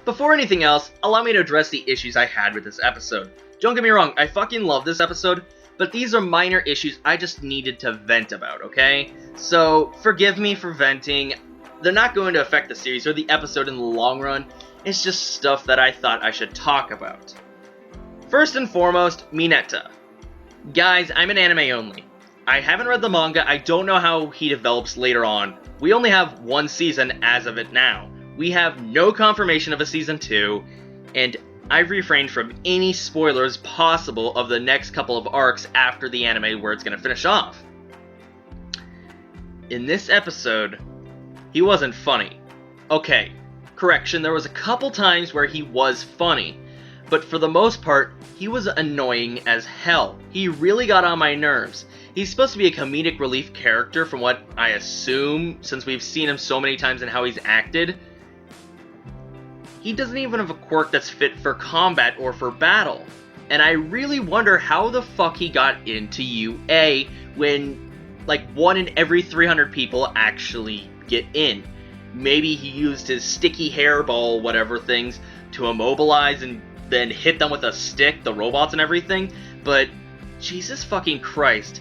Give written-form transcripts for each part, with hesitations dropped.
Before anything else, allow me to address the issues I had with this episode. Don't get me wrong, I fucking love this episode, but these are minor issues I just needed to vent about, okay? So, forgive me for venting. They're not going to affect the series or the episode in the long run. It's just stuff that I thought I should talk about. First and foremost, Mineta. Guys, I'm an anime only. I haven't read the manga, I don't know how he develops later on. We only have one season as of it now. We have no confirmation of a season 2, and I've refrained from any spoilers possible of the next couple of arcs after the anime where it's going to finish off. In this episode, he wasn't funny. Okay, correction, there was a couple times where he was funny, but for the most part, he was annoying as hell. He really got on my nerves. He's supposed to be a comedic relief character from what I assume, since we've seen him so many times and how he's acted. He doesn't even have a quirk that's fit for combat or for battle. And I really wonder how the fuck he got into UA when, like, 1 in every 300 people actually get in. Maybe he used his sticky hairball whatever things to immobilize and then hit them with a stick, the robots and everything, but Jesus fucking Christ.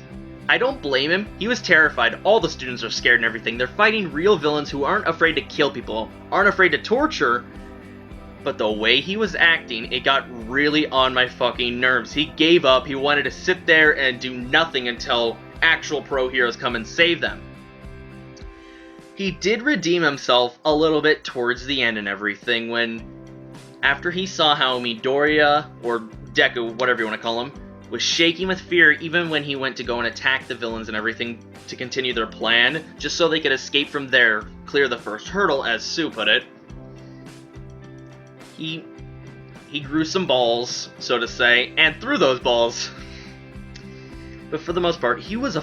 I don't blame him. He was terrified. All the students are scared and everything. They're fighting real villains who aren't afraid to kill people, aren't afraid to torture, but the way he was acting, it got really on my fucking nerves. He gave up. He wanted to sit there and do nothing until actual pro heroes come and save them. He did redeem himself a little bit towards the end and everything when, after he saw how Midoriya, or Deku, whatever you want to call him, was shaking with fear even when he went to go and attack the villains and everything to continue their plan, just so they could escape from there, clear the first hurdle, as Sue put it. He grew some balls, so to say, and threw those balls. But for the most part, he was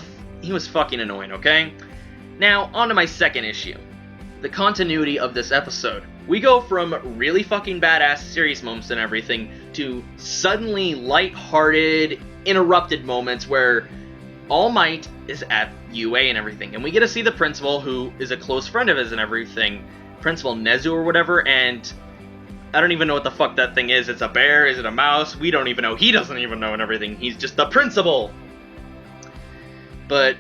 fucking annoying, okay? Now, on to my second issue. The continuity of this episode. We go from really fucking badass serious moments and everything to suddenly light-hearted, interrupted moments where All Might is at UA and everything. And we get to see the principal, who is a close friend of his and everything. Principal Nezu or whatever, and I don't even know what the fuck that thing is. It's a bear? Is it a mouse? We don't even know. He doesn't even know and everything. He's just the principal. But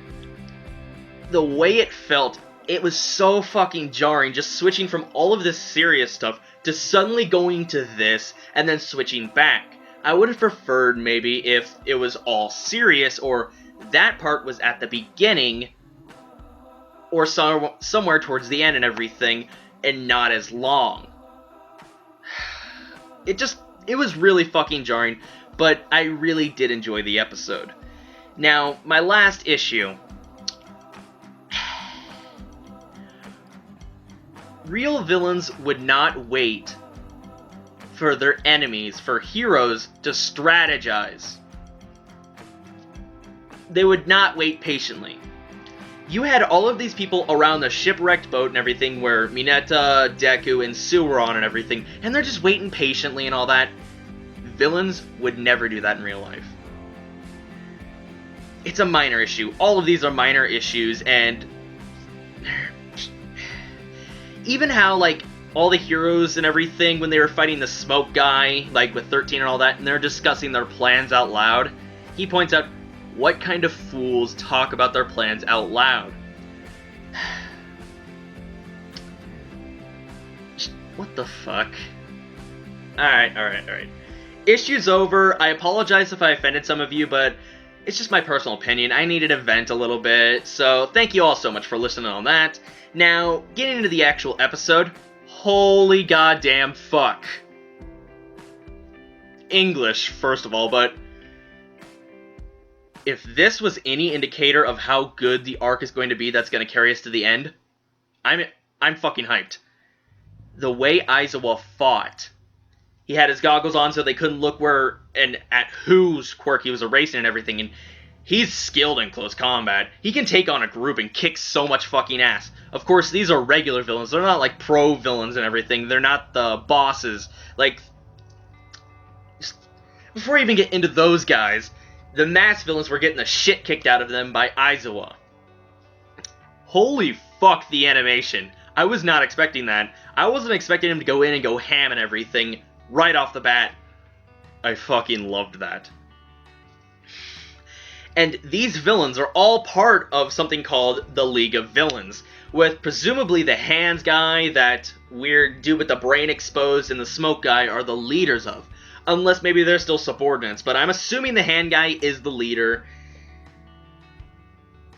the way it felt, it was so fucking jarring, just switching from all of this serious stuff to suddenly going to this and then switching back. I would have preferred maybe if it was all serious, or that part was at the beginning or somewhere towards the end and everything, and not as long. It was really fucking jarring, but I really did enjoy the episode. Now, my last issue. Real villains would not wait for their enemies, for heroes, to strategize. They would not wait patiently. You had all of these people around the shipwrecked boat and everything where Mineta, Deku, and Sue were on and everything, and they're just waiting patiently and all that. Villains would never do that in real life. It's a minor issue. All of these are minor issues, and even how, like, all the heroes and everything, when they were fighting the smoke guy, like with 13 and all that, and they're discussing their plans out loud, he points out, what kind of fools talk about their plans out loud? What the fuck? Alright. Issue's over. I apologize if I offended some of you, but it's just my personal opinion. I needed to vent a little bit, so thank you all so much for listening on that. Now, getting into the actual episode, holy goddamn fuck. English, first of all, but if this was any indicator of how good the arc is going to be that's going to carry us to the end, I'm fucking hyped. The way Aizawa fought, he had his goggles on so they couldn't look where and at whose quirk he was erasing and everything, and he's skilled in close combat. He can take on a group and kick so much fucking ass. Of course, these are regular villains. They're not like pro villains and everything. They're not the bosses. Like, before I even get into those guys, the mass villains were getting the shit kicked out of them by Aizawa. Holy fuck, the animation. I was not expecting that. I wasn't expecting him to go in and go ham and everything right off the bat. I fucking loved that. And these villains are all part of something called the League of Villains, with presumably the hands guy, that weird dude with the brain exposed, and the smoke guy are the leaders of. Unless maybe they're still subordinates, but I'm assuming the hand guy is the leader.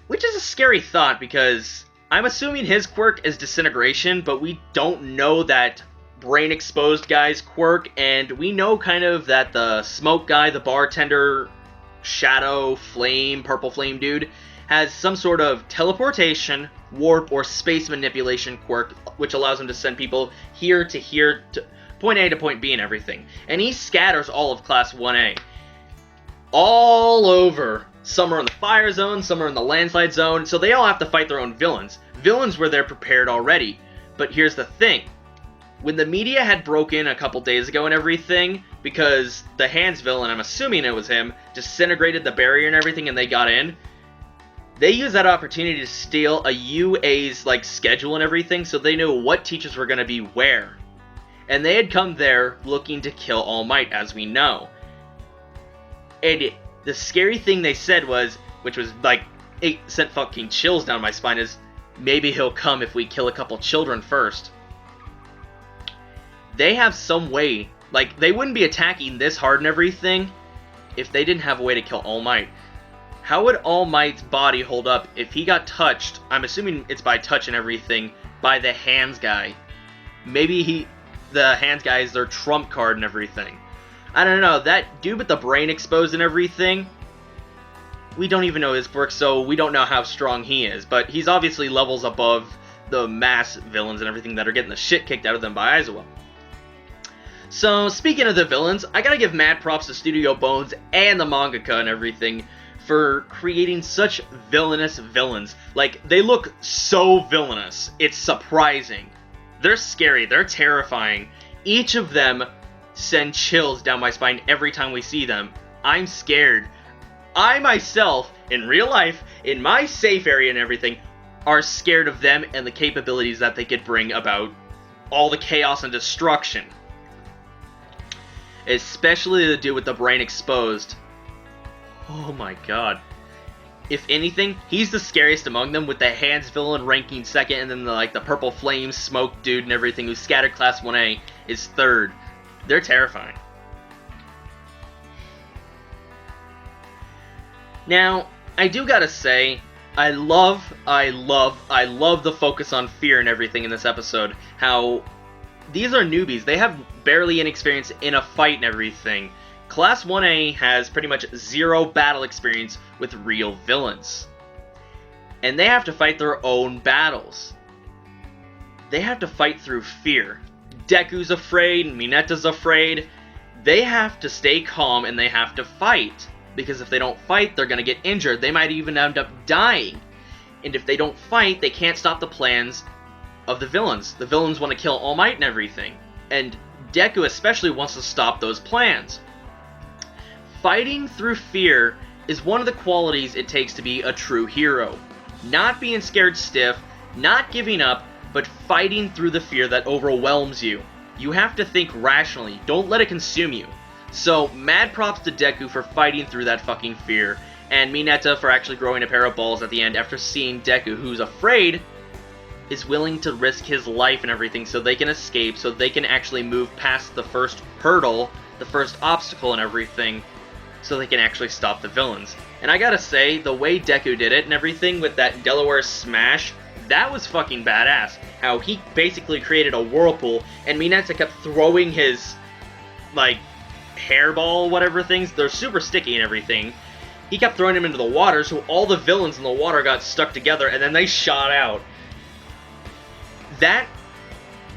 Which is a scary thought, because I'm assuming his quirk is disintegration, but we don't know that brain exposed guy's quirk, and we know kind of that the smoke guy, the bartender, shadow, flame, purple flame dude, has some sort of teleportation, warp, or space manipulation quirk, which allows him to send people here, to point A to point B and everything. And he scatters all of Class 1A. All over. Some are in the fire zone, some are in the landslide zone, so they all have to fight their own villains. Villains were there prepared already. But here's the thing. When the media had broken a couple days ago and everything, because the Hands villain, I'm assuming it was him, disintegrated the barrier and everything and they got in, they used that opportunity to steal a UA's schedule and everything, so they knew what teachers were going to be where. And they had come there looking to kill All Might, as we know. And the scary thing they said was, which was it sent fucking chills down my spine, is maybe he'll come if we kill a couple children first. They have some way, they wouldn't be attacking this hard and everything if they didn't have a way to kill All Might. How would All Might's body hold up if he got touched, I'm assuming it's by touch and everything, by the Hands guy? Maybe the Hands guy is their trump card and everything. I don't know, that dude with the brain exposed and everything, we don't even know his quirk, so we don't know how strong he is, but he's obviously levels above the mass villains and everything that are getting the shit kicked out of them by Aizawa. So, speaking of the villains, I gotta give mad props to Studio Bones and the mangaka and everything for creating such villainous villains. They look so villainous, it's surprising. They're scary, they're terrifying. Each of them send chills down my spine every time we see them. I'm scared. I myself, in real life, in my safe area and everything, are scared of them and the capabilities that they could bring about all the chaos and destruction. Especially the dude with the brain exposed. Oh my god. If anything, he's the scariest among them, with the Hands villain ranking second, and then the purple flame smoke dude and everything who scattered Class 1A is third. They're terrifying. Now, I do gotta say, I love the focus on fear and everything in this episode. How these are newbies. They have barely any experience in a fight and everything. Class 1A has pretty much zero battle experience with real villains. And they have to fight their own battles. They have to fight through fear. Deku's afraid, Mineta's afraid. They have to stay calm and they have to fight. Because if they don't fight, they're going to get injured. They might even end up dying. And if they don't fight, they can't stop the plans of the villains. The villains want to kill All Might and everything. And Deku especially wants to stop those plans. Fighting through fear is one of the qualities it takes to be a true hero. Not being scared stiff, not giving up, but fighting through the fear that overwhelms you. You have to think rationally, don't let it consume you. So, mad props to Deku for fighting through that fucking fear, and Mineta for actually growing a pair of balls at the end after seeing Deku, who's afraid, is willing to risk his life and everything so they can escape, so they can actually move past the first hurdle, the first obstacle and everything, so they can actually stop the villains. And I gotta say, the way Deku did it and everything with that Delaware smash, that was fucking badass. How he basically created a whirlpool, and Mineta kept throwing his, hairball, whatever things, they're super sticky and everything. He kept throwing them into the water, so all the villains in the water got stuck together, and then they shot out. That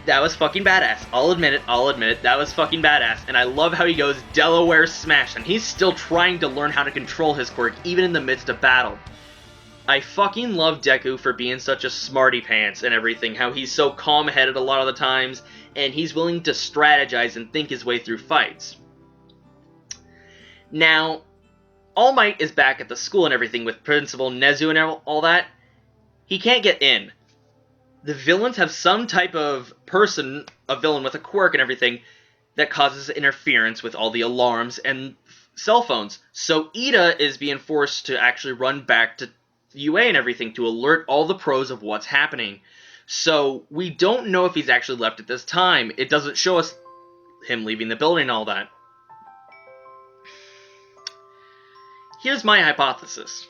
was fucking badass. I'll admit it, that was fucking badass. And I love how he goes Delaware smash, and he's still trying to learn how to control his quirk, even in the midst of battle. I fucking love Deku for being such a smarty pants and everything, how he's so calm-headed a lot of the times, and he's willing to strategize and think his way through fights. Now, All Might is back at the school and everything with Principal Nezu and all that. He can't get in. the villains have some type of person, a villain with a quirk and everything, that causes interference with all the alarms and cell phones. So Ida is being forced to actually run back to UA and everything to alert all the pros of what's happening. So we don't know if he's actually left at this time. It doesn't show us him leaving the building and all that. Here's my hypothesis.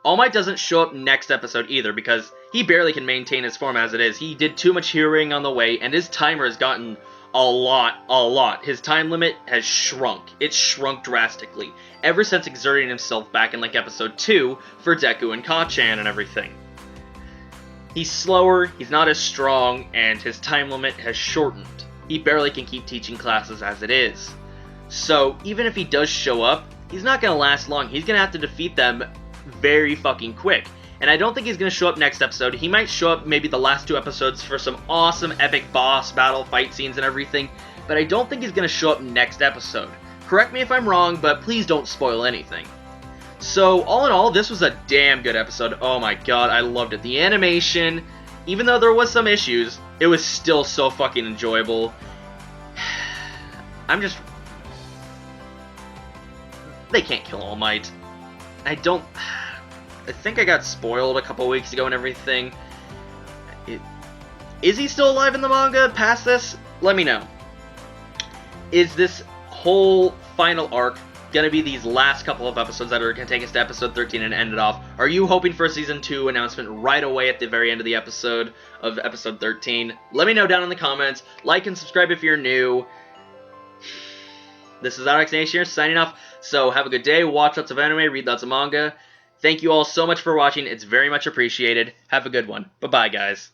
All Might doesn't show up next episode either, because he barely can maintain his form as it is. He did too much hearing on the way, and his timer has gotten a lot. His time limit has shrunk. It's shrunk drastically, ever since exerting himself back in like episode 2 for Deku and Ka-chan and everything. He's slower, he's not as strong, and his time limit has shortened. He barely can keep teaching classes as it is. So, even if he does show up, he's not going to last long. He's going to have to defeat them very fucking quick. And I don't think he's going to show up next episode. He might show up maybe the last 2 episodes for some awesome epic boss battle fight scenes and everything, but I don't think he's going to show up next episode. Correct me if I'm wrong, but please don't spoil anything. So, all in all, this was a damn good episode. Oh my god, I loved it. The animation, even though there was some issues, it was still so fucking enjoyable. They can't kill All Might. I think I got spoiled a couple weeks ago and everything. Is he still alive in the manga past this? Let me know. Is this whole final arc gonna be these last couple of episodes that are gonna take us to episode 13 and end it off? Are you hoping for a season 2 announcement right away at the very end of the episode of episode 13? Let me know down in the comments. Like and subscribe if you're new. This is Alex Nation here, signing off. So have a good day, watch lots of anime, read lots of manga. Thank you all so much for watching, it's very much appreciated. Have a good one. Bye-bye, guys.